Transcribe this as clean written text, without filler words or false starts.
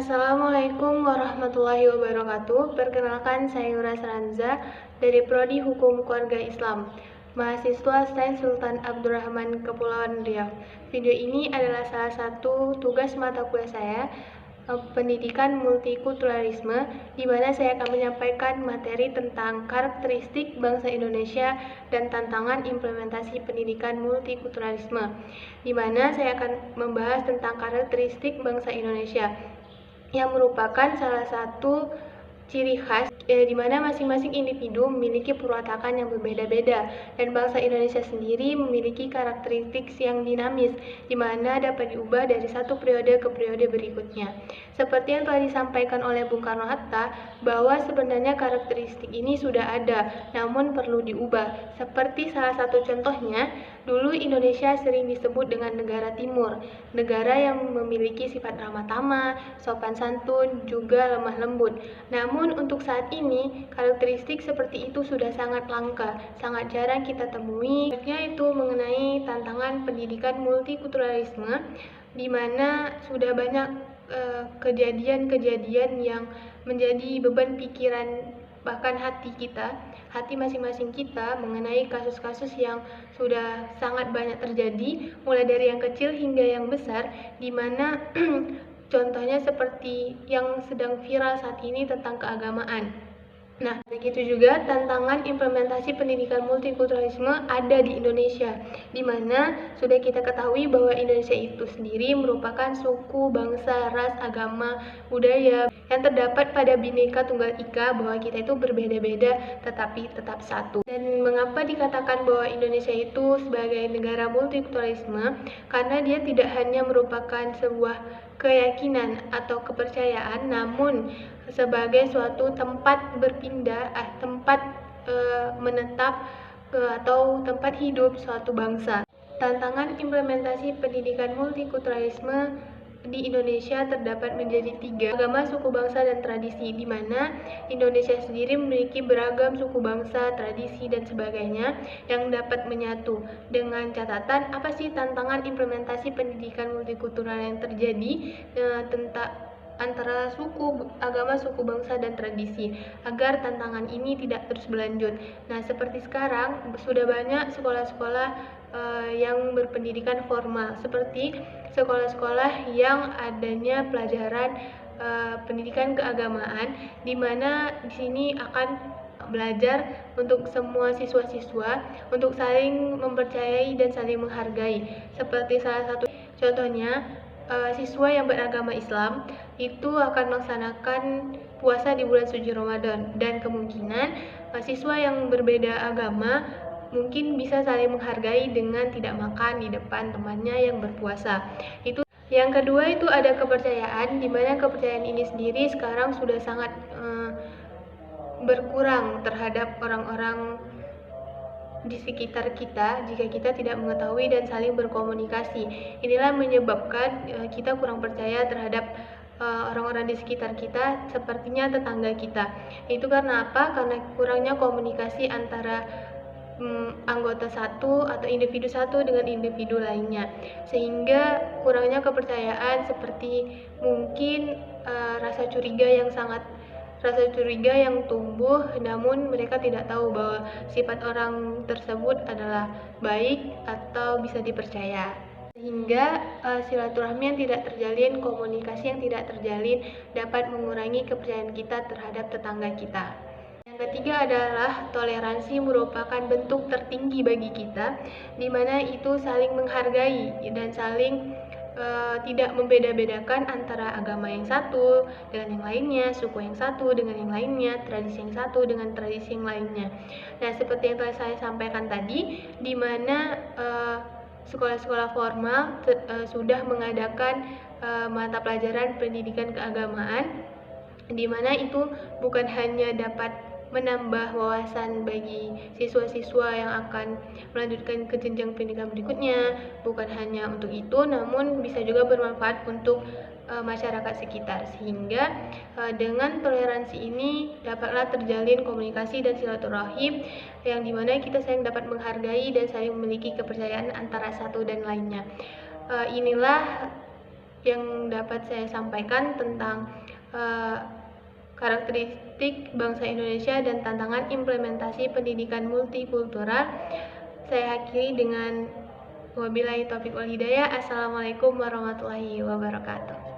Assalamualaikum warahmatullahi wabarakatuh. Perkenalkan, saya Yura Saranza dari Prodi Hukum Keluarga Islam, mahasiswa Sains Sultan Abdurrahman Kepulauan Riau. Video ini adalah salah satu tugas mata kuliah saya, pendidikan multikulturalisme, di mana saya akan menyampaikan materi tentang karakteristik bangsa Indonesia dan tantangan implementasi pendidikan multikulturalisme, di mana saya akan membahas tentang karakteristik bangsa Indonesia yang merupakan salah satu ciri khas di mana masing-masing individu memiliki perwatakan yang berbeda-beda, dan bangsa Indonesia sendiri memiliki karakteristik yang dinamis, di mana dapat diubah dari satu periode ke periode berikutnya. Seperti yang telah disampaikan oleh Bung Karno-Hatta, bahwa sebenarnya karakteristik ini sudah ada, namun perlu diubah. Seperti salah satu contohnya, dulu Indonesia sering disebut dengan negara timur, negara yang memiliki sifat ramah tamah, sopan santun, juga lemah lembut. Namun untuk saat ini, karakteristik seperti itu sudah sangat langka, sangat jarang kita temui. Itu mengenai tantangan pendidikan multikulturalisme, di mana sudah banyak kejadian-kejadian yang menjadi beban pikiran, bahkan hati masing-masing kita mengenai kasus-kasus yang sudah sangat banyak terjadi, mulai dari yang kecil hingga yang besar, di mana contohnya seperti yang sedang viral saat ini tentang keagamaan. Nah, begitu juga tantangan implementasi pendidikan multikulturalisme ada di Indonesia, di mana sudah kita ketahui bahwa Indonesia itu sendiri merupakan suku, bangsa, ras, agama, budaya yang terdapat pada Bhinneka Tunggal Ika, bahwa kita itu berbeda-beda tetapi tetap satu. Dan mengapa dikatakan bahwa Indonesia itu sebagai negara multikulturalisme? Karena dia tidak hanya merupakan sebuah keyakinan atau kepercayaan, namun sebagai suatu tempat berpindah, tempat menetap atau tempat hidup suatu bangsa. Tantangan implementasi pendidikan multikulturalisme di Indonesia terdapat menjadi 3: agama, suku bangsa, dan tradisi, di mana Indonesia sendiri memiliki beragam suku bangsa, tradisi, dan sebagainya yang dapat menyatu. Dengan catatan, apa sih tantangan implementasi pendidikan multikultural yang terjadi tentang antara suku, agama, suku bangsa, dan tradisi, agar tantangan ini tidak terus berlanjut. Nah, seperti sekarang sudah banyak sekolah-sekolah yang berpendidikan formal, seperti sekolah-sekolah yang adanya pelajaran pendidikan keagamaan, di mana di sini akan belajar untuk semua siswa-siswa untuk saling mempercayai dan saling menghargai. Seperti salah satu contohnya, siswa yang beragama Islam itu akan melaksanakan puasa di bulan suci Ramadan, dan kemungkinan siswa yang berbeda agama mungkin bisa saling menghargai dengan tidak makan di depan temannya yang berpuasa. Itu yang kedua, itu ada kepercayaan, di mana kepercayaan ini sendiri sekarang sudah sangat berkurang terhadap orang-orang di sekitar kita jika kita tidak mengetahui dan saling berkomunikasi. Inilah menyebabkan kita kurang percaya terhadap orang-orang di sekitar kita, sepertinya tetangga kita. Itu karena apa? Karena kurangnya komunikasi antara anggota satu atau individu satu dengan individu lainnya, sehingga kurangnya kepercayaan, seperti mungkin rasa curiga yang tumbuh, namun mereka tidak tahu bahwa sifat orang tersebut adalah baik atau bisa dipercaya, sehingga silaturahmi yang tidak terjalin, komunikasi yang tidak terjalin dapat mengurangi kepercayaan kita terhadap tetangga kita. Yang ketiga adalah toleransi, merupakan bentuk tertinggi bagi kita, di mana itu saling menghargai dan saling tidak membeda-bedakan antara agama yang satu dengan yang lainnya, suku yang satu dengan yang lainnya, tradisi yang satu dengan tradisi yang lainnya. Nah, seperti yang telah saya sampaikan tadi, di mana sekolah-sekolah formal sudah mengadakan mata pelajaran pendidikan keagamaan, di mana itu bukan hanya dapat menambah wawasan bagi siswa-siswa yang akan melanjutkan ke jenjang pendidikan berikutnya, bukan hanya untuk itu, namun bisa juga bermanfaat untuk masyarakat sekitar, sehingga dengan toleransi ini dapatlah terjalin komunikasi dan silaturahim, yang dimana kita saling dapat menghargai dan saling memiliki kepercayaan antara satu dan lainnya. Inilah yang dapat saya sampaikan tentang karakteristik bangsa Indonesia dan tantangan implementasi pendidikan multikultural. Saya akhiri dengan wabillahi taufiq wal hidayah. Assalamualaikum warahmatullahi wabarakatuh.